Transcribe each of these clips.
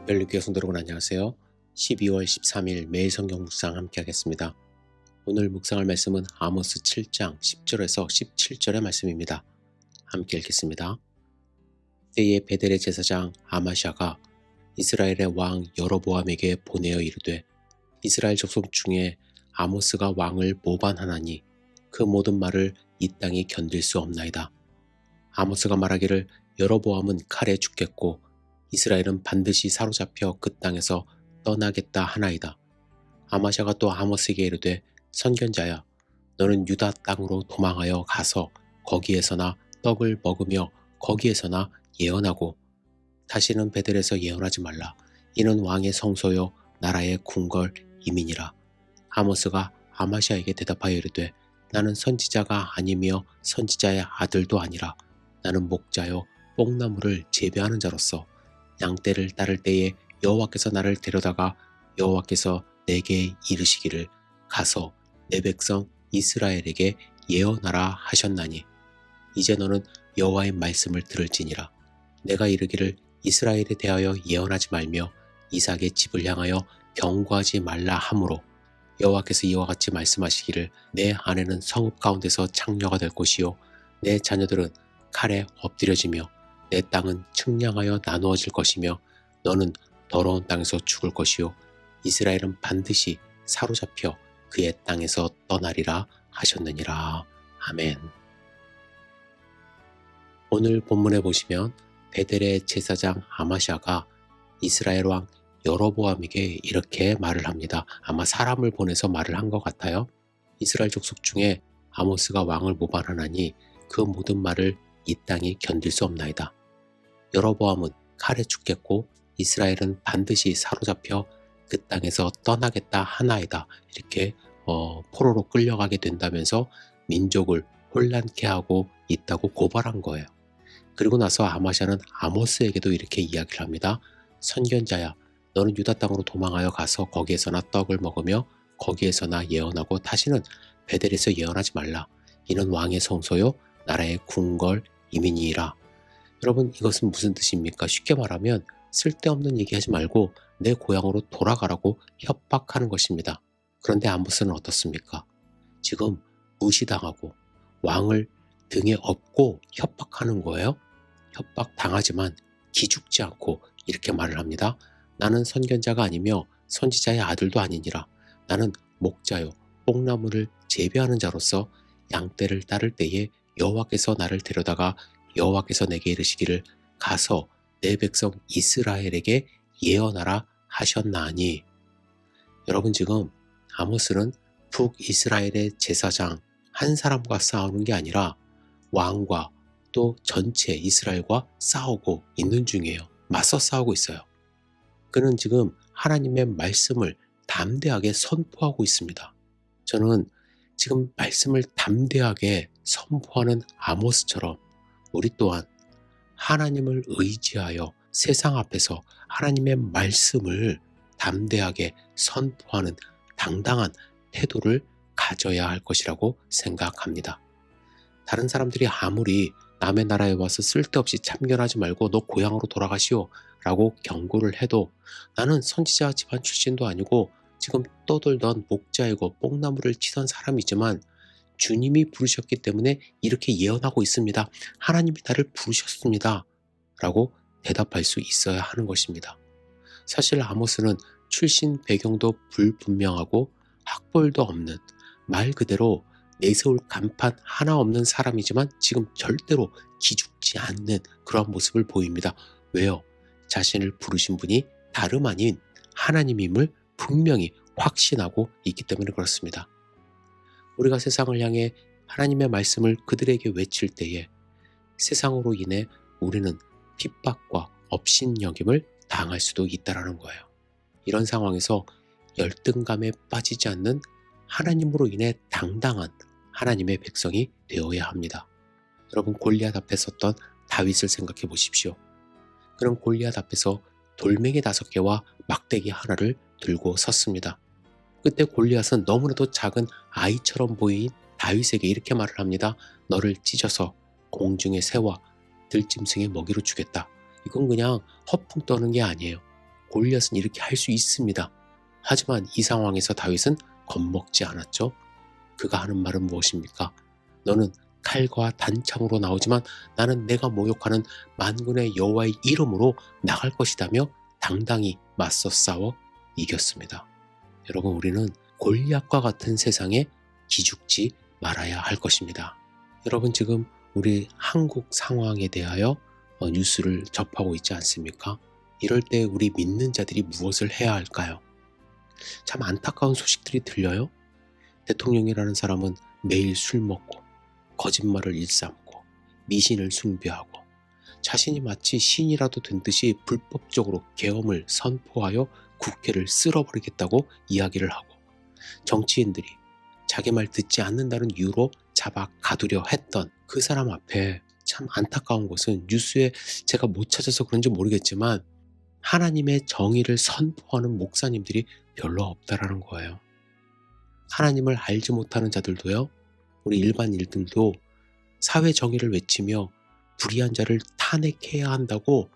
별리교 성도 여러분 안녕하세요. 12월 13일 매일 성경 묵상 함께 하겠습니다. 오늘 묵상할 말씀은 아모스 7장 10절에서 17절의 말씀입니다. 함께 읽겠습니다. 때에 베델의 제사장 아마샤가 이스라엘의 왕 여로보암에게 보내어 이르되 이스라엘 족속 중에 아모스가 왕을 모반하나니 그 모든 말을 이 땅이 견딜 수 없나이다. 아모스가 말하기를 여로보암은 칼에 죽겠고 이스라엘은 반드시 사로잡혀 그 땅에서 떠나겠다 하나이다. 아마샤가 또 아모스에게 이르되 선견자야 너는 유다 땅으로 도망하여 가서 거기에서나 떡을 먹으며 거기에서나 예언하고 다시는 베델에서 예언하지 말라. 이는 왕의 성소요 나라의 궁궐 이민이라. 아모스가 아마샤에게 대답하여 이르되 나는 선지자가 아니며 선지자의 아들도 아니라 나는 목자요 뽕나무를 재배하는 자로서 양떼를 따를 때에 여호와께서 나를 데려다가 여호와께서 내게 이르시기를 가서 내 백성 이스라엘에게 예언하라 하셨나니 이제 너는 여호와의 말씀을 들을지니라. 내가 이르기를 이스라엘에 대하여 예언하지 말며 이삭의 집을 향하여 경고하지 말라 하므로 여호와께서 이와 같이 말씀하시기를 내 아내는 성읍 가운데서 창녀가 될 것이요 내 자녀들은 칼에 엎드려지며 내 땅은 측량하여 나누어질 것이며 너는 더러운 땅에서 죽을 것이요 이스라엘은 반드시 사로잡혀 그의 땅에서 떠나리라 하셨느니라. 아멘. 오늘 본문에 보시면 베델의 제사장 아마샤가 이스라엘 왕 여로보암에게 이렇게 말을 합니다. 아마 사람을 보내서 말을 한 것 같아요. 이스라엘 족속 중에 아모스가 왕을 모반하나니 그 모든 말을 이 땅이 견딜 수 없나이다. 여로보암은 칼에 죽겠고 이스라엘은 반드시 사로잡혀 그 땅에서 떠나겠다 하나이다. 이렇게 포로로 끌려가게 된다면서 민족을 혼란케 하고 있다고 고발한 거예요. 그리고 나서 아마샤는 아모스에게도 이렇게 이야기를 합니다. 선견자야 너는 유다 땅으로 도망하여 가서 거기에서나 떡을 먹으며 거기에서나 예언하고 다시는 베델에서 예언하지 말라. 이는 왕의 성소요 나라의 궁궐 이민이라. 여러분 이것은 무슨 뜻입니까? 쉽게 말하면 쓸데없는 얘기하지 말고 내 고향으로 돌아가라고 협박하는 것입니다. 그런데 아모스는 어떻습니까? 지금 무시당하고 왕을 등에 업고 협박하는 거예요. 협박당하지만 기죽지 않고 이렇게 말을 합니다. 나는 선견자가 아니며 선지자의 아들도 아니니라. 나는 목자요 뽕나무를 재배하는 자로서 양떼를 따를 때에 여호와께서 나를 데려다가 여호와께서 내게 이르시기를 가서 내 백성 이스라엘에게 예언하라 하셨나니. 여러분 지금 아모스는 북이스라엘의 제사장 한 사람과 싸우는 게 아니라 왕과 또 전체 이스라엘과 싸우고 있는 중이에요. 맞서 싸우고 있어요. 그는 지금 하나님의 말씀을 담대하게 선포하고 있습니다. 저는 지금 말씀을 담대하게 선포하는 아모스처럼 우리 또한 하나님을 의지하여 세상 앞에서 하나님의 말씀을 담대하게 선포하는 당당한 태도를 가져야 할 것이라고 생각합니다. 다른 사람들이 아무리 남의 나라에 와서 쓸데없이 참견하지 말고 너 고향으로 돌아가시오 라고 경고를 해도 나는 선지자 집안 출신도 아니고 지금 떠돌던 목자이고 뽕나무를 치던 사람이지만 주님이 부르셨기 때문에 이렇게 예언하고 있습니다. 하나님이 나를 부르셨습니다. 라고 대답할 수 있어야 하는 것입니다. 사실 아모스는 출신 배경도 불분명하고 학벌도 없는 말 그대로 내세울 간판 하나 없는 사람이지만 지금 절대로 기죽지 않는 그런 모습을 보입니다. 왜요? 자신을 부르신 분이 다름 아닌 하나님임을 분명히 확신하고 있기 때문에 그렇습니다. 우리가 세상을 향해 하나님의 말씀을 그들에게 외칠 때에 세상으로 인해 우리는 핍박과 업신여김을 당할 수도 있다는 거예요. 이런 상황에서 열등감에 빠지지 않는 하나님으로 인해 당당한 하나님의 백성이 되어야 합니다. 여러분 골리앗 앞에 섰던 다윗을 생각해 보십시오. 그는 골리앗 앞에서 돌멩이 5개와 막대기 하나를 들고 섰습니다. 그때 골리앗은 너무나도 작은 아이처럼 보인 다윗에게 이렇게 말을 합니다. 너를 찢어서 공중의 새와 들짐승의 먹이로 주겠다. 이건 그냥 허풍 떠는 게 아니에요. 골리앗은 이렇게 할 수 있습니다. 하지만 이 상황에서 다윗은 겁먹지 않았죠. 그가 하는 말은 무엇입니까? 너는 칼과 단창으로 나오지만 나는 내가 모욕하는 만군의 여호와의 이름으로 나갈 것이다며 당당히 맞서 싸워 이겼습니다. 여러분, 우리는 골리앗과 같은 세상에 기죽지 말아야 할 것입니다. 여러분, 지금 우리 한국 상황에 대하여 뉴스를 접하고 있지 않습니까? 이럴 때 우리 믿는 자들이 무엇을 해야 할까요? 참 안타까운 소식들이 들려요. 대통령이라는 사람은 매일 술 먹고 거짓말을 일삼고 미신을 숭배하고 자신이 마치 신이라도 된 듯이 불법적으로 계엄을 선포하여 국회를 쓸어버리겠다고 이야기를 하고, 정치인들이 자기 말 듣지 않는다는 이유로 잡아 가두려 했던 그 사람 앞에 참 안타까운 것은 뉴스에 제가 못 찾아서 그런지 모르겠지만 하나님의 정의를 선포하는 목사님들이 별로 없다라는 거예요. 하나님을 알지 못하는 자들도요, 우리 일반인들도 사회 정의를 외치며 불의한 자를 탄핵해야 한다고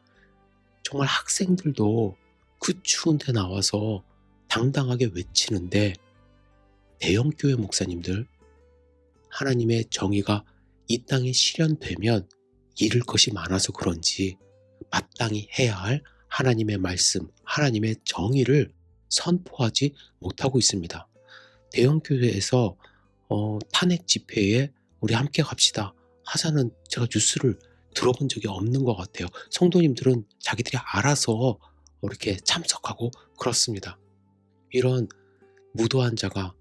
정말 학생들도 그 추운 데 나와서 당당하게 외치는데, 대형교회 목사님들, 하나님의 정의가 이 땅에 실현되면 잃을 것이 많아서 그런지 마땅히 해야 할 하나님의 말씀, 하나님의 정의를 선포하지 못하고 있습니다. 대형교회에서 탄핵 집회에 우리 함께 갑시다 하자는 제가 뉴스를 들어본 적이 없는 것 같아요. 성도님들은 자기들이 알아서 이렇게 참석하고 그렇습니다. 이런 무도한 자가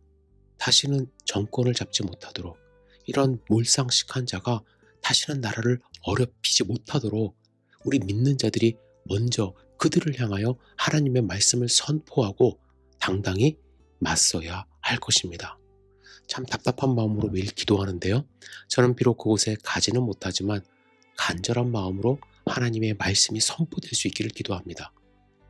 다시는 정권을 잡지 못하도록, 이런 몰상식한 자가 다시는 나라를 어렵히지 못하도록 우리 믿는 자들이 먼저 그들을 향하여 하나님의 말씀을 선포하고 당당히 맞서야 할 것입니다. 참 답답한 마음으로 매일 기도하는데요. 저는 비록 그곳에 가지는 못하지만 간절한 마음으로 하나님의 말씀이 선포될 수 있기를 기도합니다.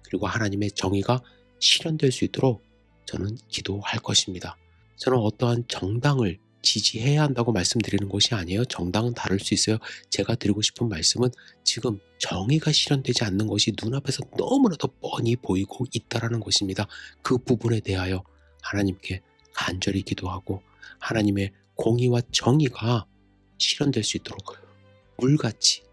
그리고 하나님의 정의가 실현될 수 있도록 저는 기도할 것입니다. 저는 어떠한 정당을 지지해야 한다고 말씀드리는 것이 아니에요. 정당은 다를 수 있어요. 제가 드리고 싶은 말씀은 지금 정의가 실현되지 않는 것이 눈앞에서 너무나도 뻔히 보이고 있다는 것입니다. 그 부분에 대하여 하나님께 간절히 기도하고 하나님의 공의와 정의가 실현될 수 있도록 물같이,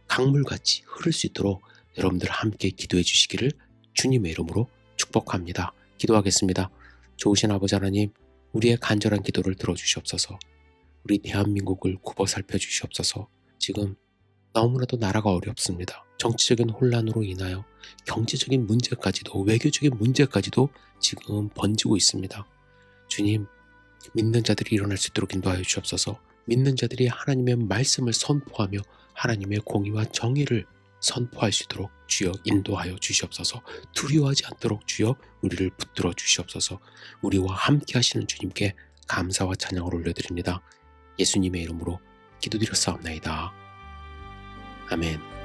강물같이 흐를 수 있도록 여러분들 함께 기도해 주시기를 주님의 이름으로 축복합니다. 기도하겠습니다. 좋으신 아버지 하나님, 우리의 간절한 기도를 들어주시옵소서. 우리 대한민국을 굽어 살펴주시옵소서. 지금 너무나도 나라가 어렵습니다. 정치적인 혼란으로 인하여 경제적인 문제까지도, 외교적인 문제까지도 지금 번지고 있습니다. 주님, 믿는 자들이 일어날 수 있도록 인도하여 주옵소서. 믿는 자들이 하나님의 말씀을 선포하며 하나님의 공의와 정의를 선포할 수 있도록 주여 인도하여 주시옵소서. 두려워하지 않도록 주여 우리를 붙들어 주시옵소서. 우리와 함께 하시는 주님께 감사와 찬양을 올려드립니다. 예수님의 이름으로 기도드렸사옵나이다. 아멘.